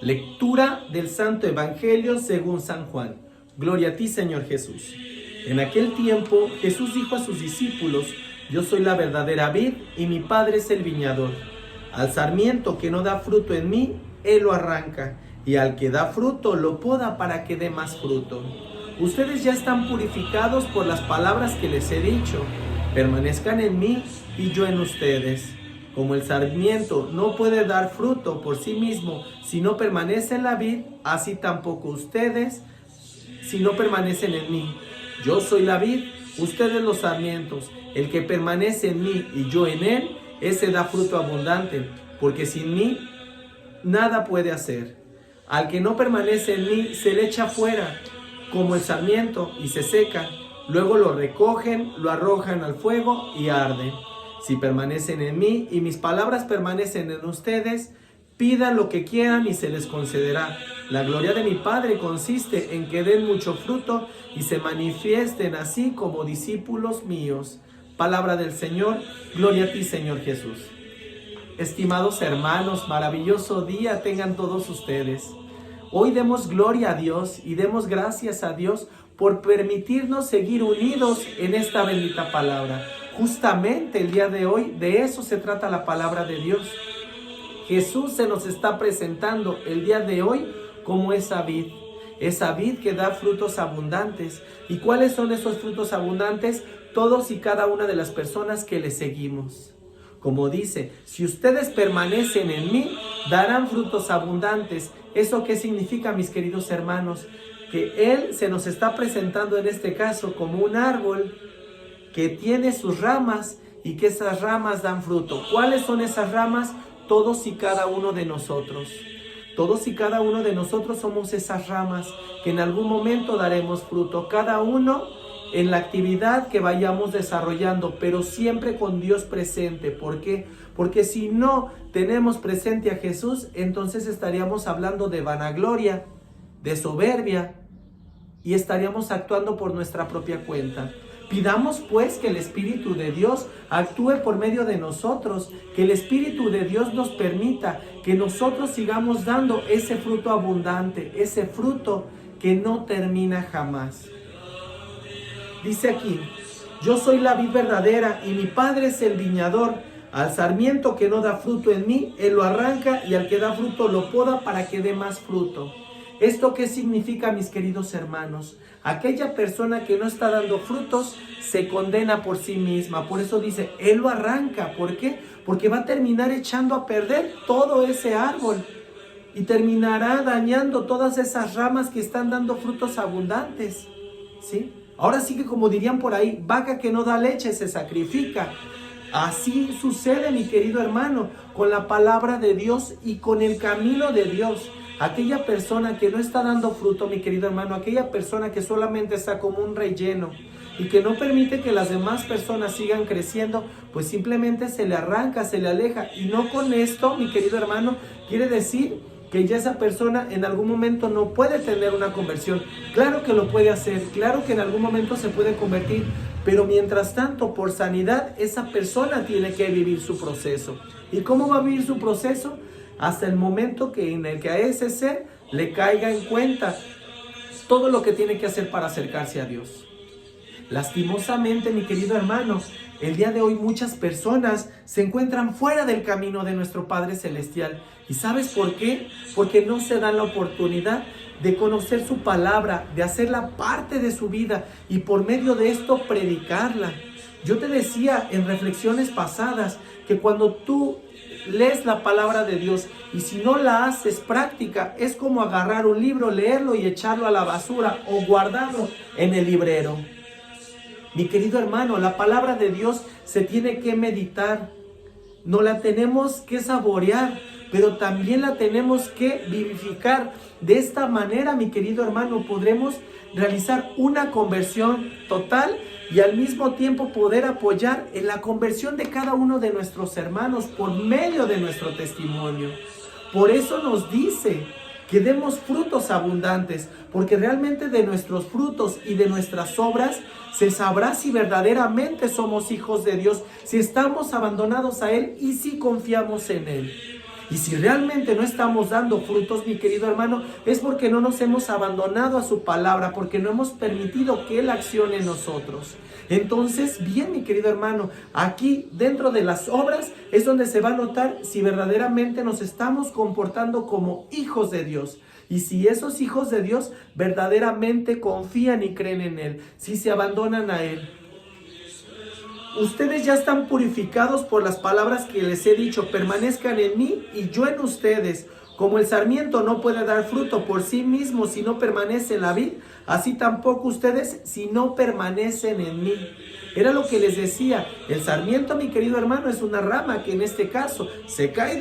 Lectura del Santo Evangelio según San Juan. Gloria a ti, Señor Jesús. En aquel tiempo, Jesús dijo a sus discípulos: Yo soy la verdadera vid y mi Padre es el viñador. Al sarmiento que no da fruto en mí, Él lo arranca, y al que da fruto lo poda para que dé más fruto. Ustedes ya están purificados por las palabras que les he dicho. Permanezcan en mí y yo en ustedes. Como el sarmiento no puede dar fruto por sí mismo si no permanece en la vid, así tampoco ustedes si no permanecen en mí. Yo soy la vid, ustedes los sarmientos. El que permanece en mí y yo en él, ese da fruto abundante, porque sin mí nada puede hacer. Al que no permanece en mí se le echa fuera como el sarmiento y se seca. Luego lo recogen, lo arrojan al fuego y arde. Si permanecen en mí y mis palabras permanecen en ustedes, pidan lo que quieran y se les concederá. La gloria de mi Padre consiste en que den mucho fruto y se manifiesten así como discípulos míos. Palabra del Señor, gloria a ti, Señor Jesús. Estimados hermanos, maravilloso día tengan todos ustedes. Hoy demos gloria a Dios y demos gracias a Dios por permitirnos seguir unidos en esta bendita palabra. Justamente el día de hoy, de eso se trata la palabra de Dios. Jesús se nos está presentando el día de hoy como esa vid que da frutos abundantes. ¿Y cuáles son esos frutos abundantes? Todos y cada una de las personas que le seguimos. Como dice, si ustedes permanecen en mí, darán frutos abundantes. ¿Eso qué significa, mis queridos hermanos? Que Él se nos está presentando en este caso como un árbol que tiene sus ramas y que esas ramas dan fruto. ¿Cuáles son esas ramas? Todos y cada uno de nosotros. Todos y cada uno de nosotros somos esas ramas que en algún momento daremos fruto. Cada uno en la actividad que vayamos desarrollando, pero siempre con Dios presente. ¿Por qué? Porque si no tenemos presente a Jesús, entonces estaríamos hablando de vanagloria, de soberbia, y estaríamos actuando por nuestra propia cuenta. Pidamos pues que el Espíritu de Dios actúe por medio de nosotros, que el Espíritu de Dios nos permita que nosotros sigamos dando ese fruto abundante, ese fruto que no termina jamás. Dice aquí: yo soy la vid verdadera y mi Padre es el viñador. Al sarmiento que no da fruto en mí, Él lo arranca, y al que da fruto lo poda para que dé más fruto. ¿Esto qué significa, mis queridos hermanos? Aquella persona que no está dando frutos se condena por sí misma. Por eso dice, Él lo arranca. ¿Por qué? Porque va a terminar echando a perder todo ese árbol y terminará dañando todas esas ramas que están dando frutos abundantes, ¿sí? Ahora sí que, como dirían por ahí, vaca que no da leche se sacrifica. Así sucede, mi querido hermano, con la palabra de Dios y con el camino de Dios. Aquella persona que no está dando fruto, mi querido hermano, aquella persona que solamente está como un relleno y que no permite que las demás personas sigan creciendo, pues simplemente se le arranca, se le aleja. Y no con esto, mi querido hermano, quiere decir que ya esa persona en algún momento no puede tener una conversión. Claro que lo puede hacer, claro que en algún momento se puede convertir, pero mientras tanto, por sanidad, esa persona tiene que vivir su proceso. ¿Y cómo va a vivir su proceso? Hasta el momento en el que a ese ser le caiga en cuenta todo lo que tiene que hacer para acercarse a Dios. Lastimosamente, mi querido hermano, el día de hoy muchas personas se encuentran fuera del camino de nuestro Padre Celestial. ¿Y sabes por qué? Porque no se dan la oportunidad de conocer su palabra, de hacerla parte de su vida y por medio de esto predicarla. Yo te decía en reflexiones pasadas que cuando tú lees la palabra de Dios y si no la haces práctica, es como agarrar un libro, leerlo y echarlo a la basura o guardarlo en el librero. Mi querido hermano, la palabra de Dios se tiene que meditar, no la tenemos que saborear, pero también la tenemos que vivificar. De esta manera, mi querido hermano, podremos realizar una conversión total y al mismo tiempo poder apoyar en la conversión de cada uno de nuestros hermanos por medio de nuestro testimonio. Por eso nos dice que demos frutos abundantes, porque realmente de nuestros frutos y de nuestras obras se sabrá si verdaderamente somos hijos de Dios, si estamos abandonados a Él y si confiamos en Él. Y si realmente no estamos dando frutos, mi querido hermano, es porque no nos hemos abandonado a su palabra, porque no hemos permitido que Él accione en nosotros. Entonces, bien, mi querido hermano, aquí dentro de las obras es donde se va a notar si verdaderamente nos estamos comportando como hijos de Dios. Y si esos hijos de Dios verdaderamente confían y creen en Él, si se abandonan a Él. Ustedes ya están purificados por las palabras que les he dicho, permanezcan en mí y yo en ustedes. Como el sarmiento no puede dar fruto por sí mismo si no permanece en la vid, así tampoco ustedes si no permanecen en mí. Era lo que les decía, el sarmiento, mi querido hermano, es una rama que en este caso se cae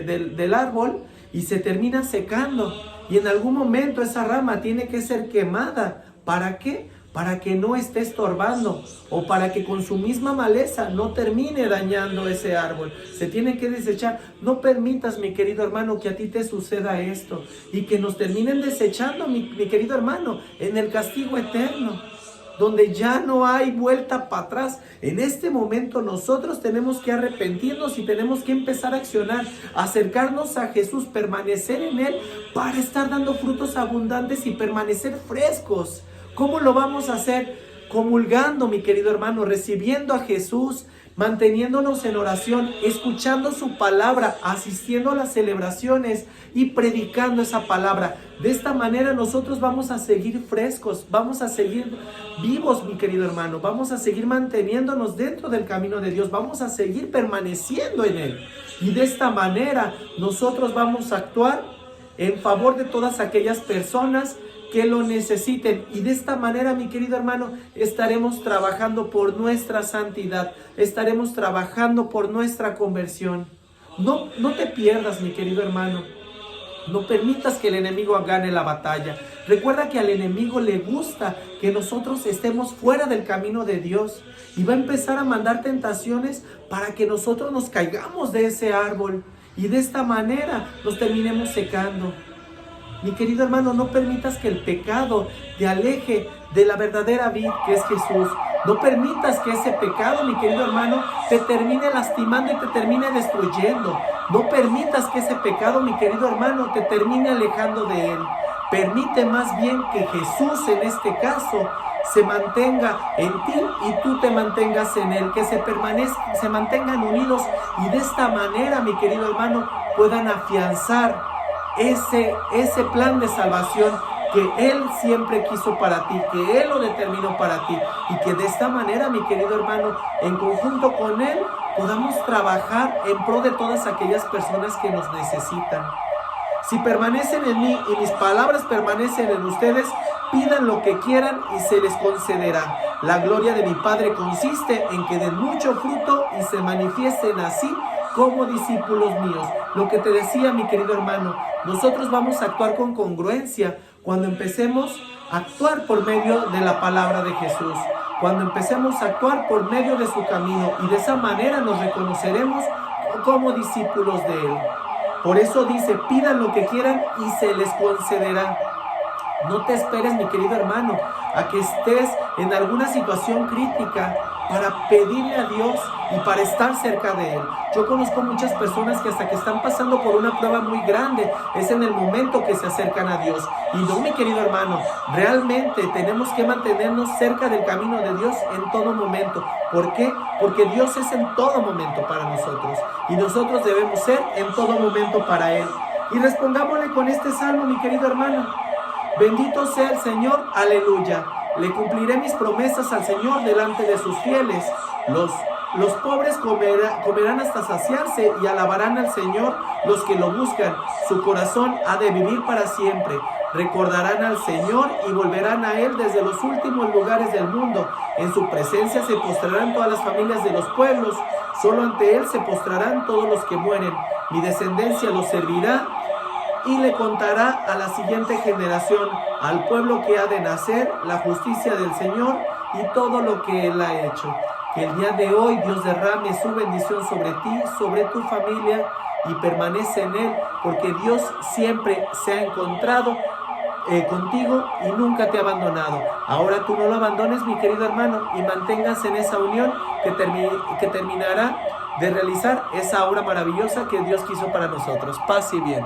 del árbol y se termina secando. Y en algún momento esa rama tiene que ser quemada. ¿Para qué? Para que no esté estorbando o para que con su misma maleza no termine dañando ese árbol. Se tiene que desechar. No permitas, mi querido hermano, que a ti te suceda esto y que nos terminen desechando, mi querido hermano, en el castigo eterno, donde ya no hay vuelta para atrás. En este momento nosotros tenemos que arrepentirnos y tenemos que empezar a accionar, acercarnos a Jesús, permanecer en Él para estar dando frutos abundantes y permanecer frescos. ¿Cómo lo vamos a hacer? Comulgando, mi querido hermano, recibiendo a Jesús, manteniéndonos en oración, escuchando su palabra, asistiendo a las celebraciones y predicando esa palabra. De esta manera nosotros vamos a seguir frescos, vamos a seguir vivos, mi querido hermano, vamos a seguir manteniéndonos dentro del camino de Dios, vamos a seguir permaneciendo en Él. Y de esta manera nosotros vamos a actuar en favor de todas aquellas personas que lo necesiten. Y de esta manera, mi querido hermano, estaremos trabajando por nuestra santidad, estaremos trabajando por nuestra conversión. No te pierdas, mi querido hermano. No permitas que el enemigo gane la batalla. Recuerda que al enemigo le gusta que nosotros estemos fuera del camino de Dios. Y va a empezar a mandar tentaciones para que nosotros nos caigamos de ese árbol. Y de esta manera nos terminemos secando. Mi querido hermano, no permitas que el pecado te aleje de la verdadera vid que es Jesús. No permitas que ese pecado, mi querido hermano, te termine lastimando y te termine destruyendo. No permitas que ese pecado, mi querido hermano, te termine alejando de Él. Permite más bien que Jesús, en este caso, se mantenga en ti y tú te mantengas en Él, que se mantengan unidos y de esta manera, mi querido hermano, puedan afianzar ese plan de salvación que Él siempre quiso para ti, que Él lo determinó para ti, y que de esta manera, mi querido hermano, en conjunto con Él, podamos trabajar en pro de todas aquellas personas que nos necesitan. Si permanecen en mí y mis palabras permanecen en ustedes, pidan lo que quieran y se les concederá. La gloria de mi Padre consiste en que den mucho fruto y se manifiesten así como discípulos míos. Lo que te decía, mi querido hermano, nosotros vamos a actuar con congruencia cuando empecemos a actuar por medio de la palabra de Jesús, cuando empecemos a actuar por medio de su camino, y de esa manera nos reconoceremos como discípulos de Él. Por eso dice, pidan lo que quieran y se les concederá. No te esperes, mi querido hermano, a que estés en alguna situación crítica para pedirle a Dios y para estar cerca de Él. Yo conozco muchas personas que hasta que están pasando por una prueba muy grande, es en el momento que se acercan a Dios. Y no, mi querido hermano, realmente tenemos que mantenernos cerca del camino de Dios en todo momento. ¿Por qué? Porque Dios es en todo momento para nosotros y nosotros debemos ser en todo momento para Él. Y respondámosle con este salmo, mi querido hermano. Bendito sea el Señor, aleluya. Le cumpliré mis promesas al Señor delante de sus fieles. Los pobres comerán hasta saciarse y alabarán al Señor los que lo buscan. Su corazón ha de vivir para siempre. Recordarán al Señor y volverán a Él desde los últimos lugares del mundo. En su presencia se postrarán todas las familias de los pueblos. Solo ante Él se postrarán todos los que mueren. Mi descendencia los servirá y le contará a la siguiente generación, al pueblo que ha de nacer, la justicia del Señor y todo lo que Él ha hecho. Que el día de hoy Dios derrame su bendición sobre ti, sobre tu familia, y permanece en Él, porque Dios siempre se ha encontrado contigo y nunca te ha abandonado. Ahora tú no lo abandones, mi querido hermano, y mantengas en esa unión que terminará de realizar esa obra maravillosa que Dios quiso para nosotros. Paz y bien.